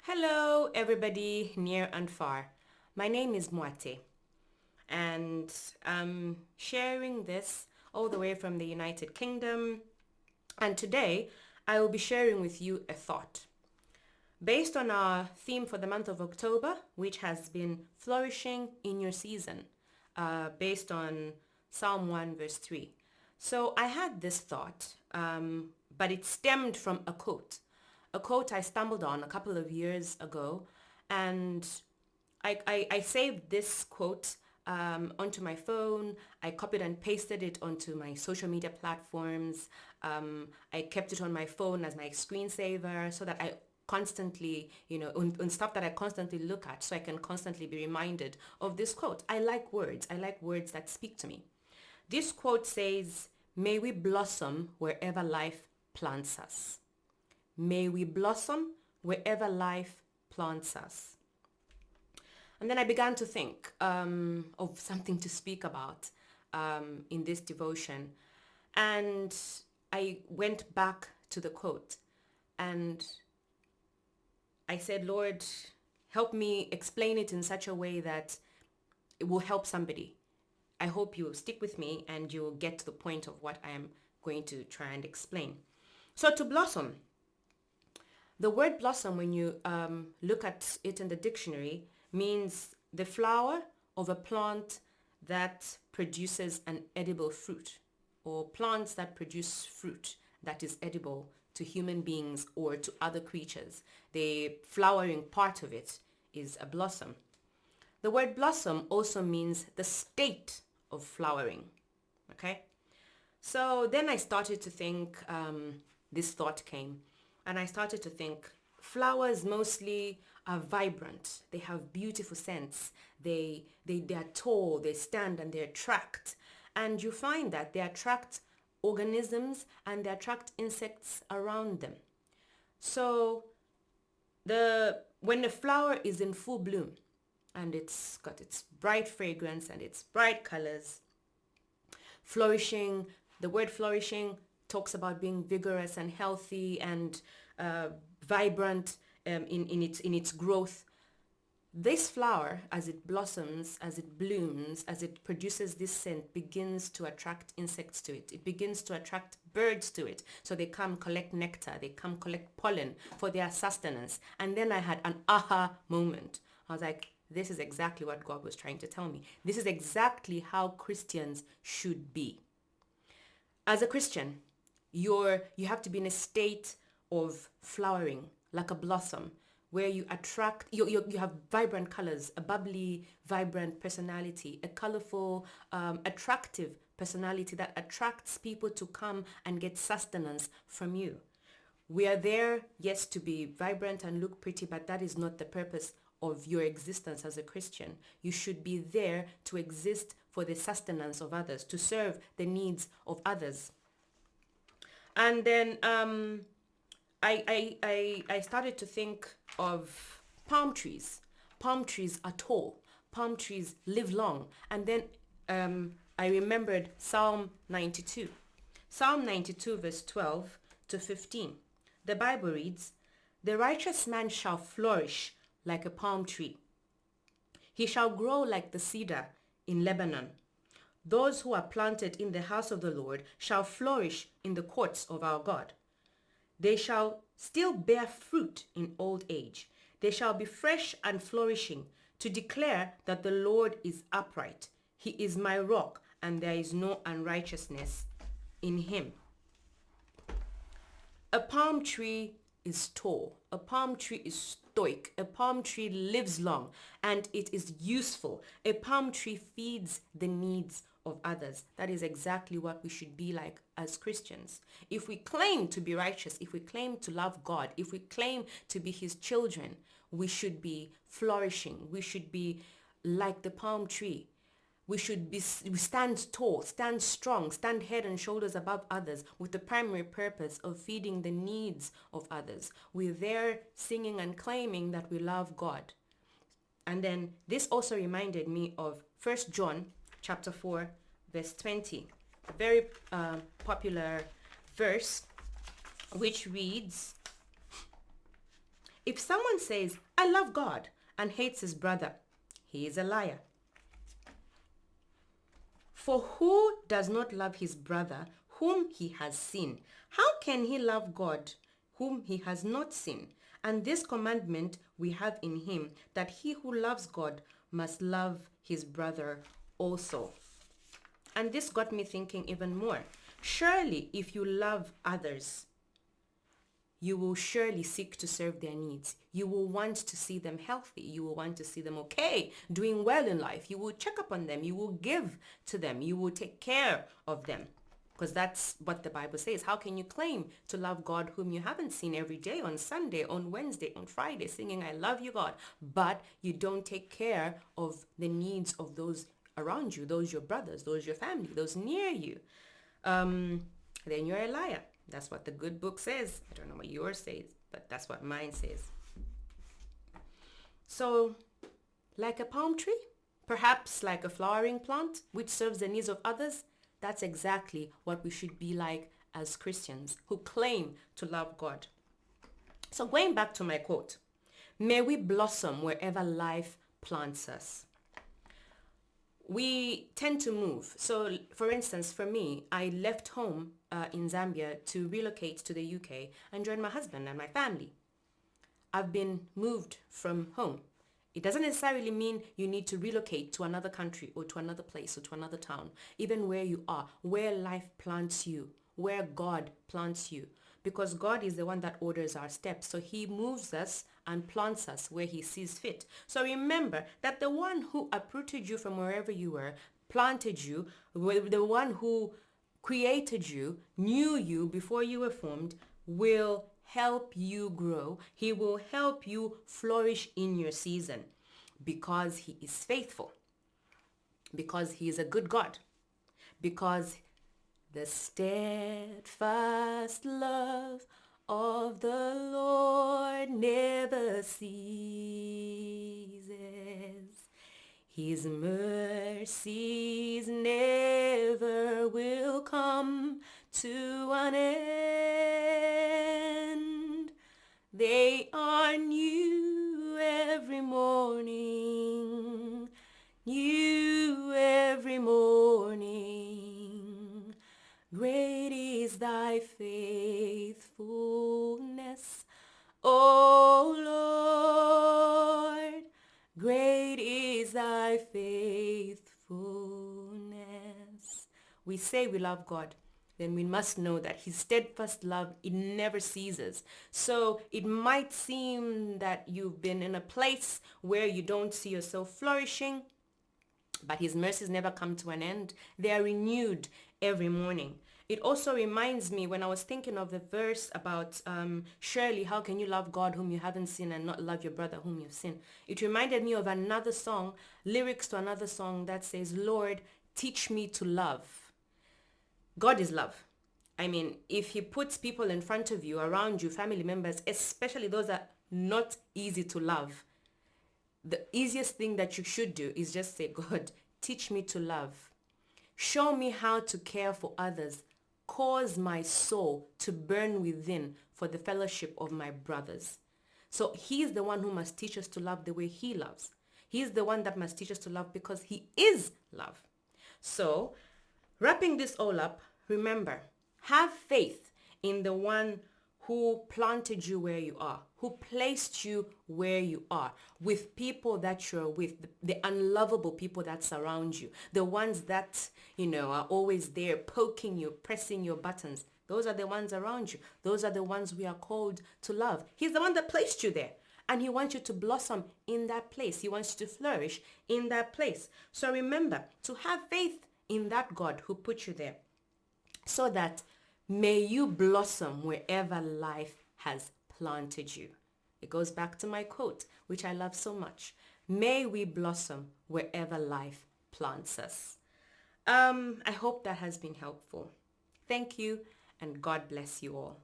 Hello, everybody near and far. My name is Mwate, and I'm sharing this all the way from the United Kingdom. And today, I will be sharing with you a thought based on our theme for the month of October, which has been flourishing in your season, based on Psalm 1, verse 3. So I had this thought, but it stemmed from a quote I stumbled on a couple of years ago, and I saved this quote onto my phone. I copied and pasted it onto my social media platforms. I kept it on my phone as my screensaver so that I constantly, on stuff that I constantly look at, so I can constantly be reminded of this quote. I like words. I like words that speak to me. This quote says, "May we blossom wherever life plants us." May we blossom wherever life plants us. And then I began to think of something to speak about in this devotion. And I went back to the quote and I said, Lord, help me explain it in such a way that it will help somebody. I hope you will stick with me and you'll get to the point of what I am going to try and explain. So to blossom, the word blossom, when you look at it in the dictionary, means the flower of a plant that produces an edible fruit, or plants that produce fruit that is edible to human beings or to other creatures. The flowering part of it is a blossom. The word blossom also means the state of flowering. Okay? So then I started to think, this thought came, and I started to think flowers mostly are vibrant. They have beautiful scents. They are tall, they stand and they attract. And you find that they attract organisms and they attract insects around them. So when the flower is in full bloom and it's got its bright fragrance and its bright colors, flourishing, the word flourishing talks about being vigorous and healthy and vibrant in its growth. This flower, as it blossoms, as it blooms, as it produces this scent, begins to attract insects to it. It begins to attract birds to it. So they come collect nectar, they come collect pollen for their sustenance. And then I had an aha moment. I was like, this is exactly what God was trying to tell me. This is exactly how Christians should be. As a Christian, you have to be in a state of flowering like a blossom where you attract, you have vibrant colors, a bubbly, vibrant personality, a colorful, attractive personality that attracts people to come and get sustenance from you. We are there, yes, to be vibrant and look pretty, but that is not the purpose of your existence as a Christian. You should be there to exist for the sustenance of others, to serve the needs of others. And then I started to think of palm trees. Palm trees are tall. Palm trees live long. And then I remembered Psalm 92. Psalm 92 verse 12 to 15. The Bible reads, "The righteous man shall flourish like a palm tree. He shall grow like the cedar in Lebanon. Those who are planted in the house of the Lord shall flourish in the courts of our God. They shall still bear fruit in old age. They shall be fresh and flourishing to declare that the Lord is upright. He is my rock and there is no unrighteousness in him." A palm tree is tall. A palm tree is stoic. A palm tree lives long and it is useful. A palm tree feeds the needs of others. That is exactly what we should be like as Christians. If we claim to be righteous, if we claim to love God, if we claim to be his children, we should be flourishing. We should be like the palm tree. We stand tall, stand strong, stand head and shoulders above others with the primary purpose of feeding the needs of others. We're there singing and claiming that we love God. And then this also reminded me of 1 John chapter 4, verse 20. A very popular verse which reads, If someone says, I love God, and hates his brother, he is a liar. For who does not love his brother whom he has seen? How can he love God whom he has not seen? And this commandment we have in him, that he who loves God must love his brother also. And this got me thinking even more. Surely if you love others, you will surely seek to serve their needs. You will want to see them healthy. You will want to see them okay, doing well in life. You will check up on them. You will give to them. You will take care of them. Because that's what the Bible says. How can you claim to love God whom you haven't seen every day, on Sunday, on Wednesday, on Friday, singing, I love you, God, but you don't take care of the needs of those around you, those your brothers, those your family, those near you? Then you're a liar. That's what the good book says. I don't know what yours says, but that's what mine says. So, like a palm tree, perhaps like a flowering plant, which serves the needs of others, that's exactly what we should be like as Christians who claim to love God. So going back to my quote, may we blossom wherever life plants us. We tend to move. So for instance, for me, I left home in Zambia to relocate to the UK and join my husband and my family. I've been moved from home. It doesn't necessarily mean you need to relocate to another country or to another place or to another town, even where you are, where life plants you, where God plants you. Because God is the one that orders our steps. So he moves us and plants us where he sees fit. So remember that the one who uprooted you from wherever you were, planted you, the one who created you, knew you before you were formed, will help you grow. He will help you flourish in your season because he is faithful, because he is a good God, because the steadfast love of the Lord never ceases. His mercies never will come to an end. They are new every morning, new every morning. Great is thy faithfulness, O Lord. Great is thy faithfulness. We say we love God, then we must know that his steadfast love, it never ceases. So it might seem that you've been in a place where you don't see yourself flourishing, but his mercies never come to an end. They are renewed every morning. It also reminds me, when I was thinking of the verse about surely how can you love God whom you haven't seen and not love your brother whom you've seen. It reminded me of another song, lyrics to another song that says, Lord, teach me to love. God is love. I mean, if he puts people in front of you, around you, family members, especially those that are not easy to love, the easiest thing that you should do is just say, God, teach me to love. Show me how to care for others. Cause my soul to burn within for the fellowship of my brothers. So he's the one who must teach us to love the way he loves. He's the one that must teach us to love because he is love. So wrapping this all up, remember, have faith in the one who planted you where you are, who placed you where you are, with people that you're with, the unlovable people that surround you, the ones that, are always there poking you, pressing your buttons. Those are the ones around you. Those are the ones we are called to love. He's the one that placed you there. And he wants you to blossom in that place. He wants you to flourish in that place. So remember to have faith in that God who put you there, so that may you blossom wherever life has planted you. It goes back to my quote, which I love so much. May we blossom wherever life plants us. I hope that has been helpful. Thank you, and God bless you all.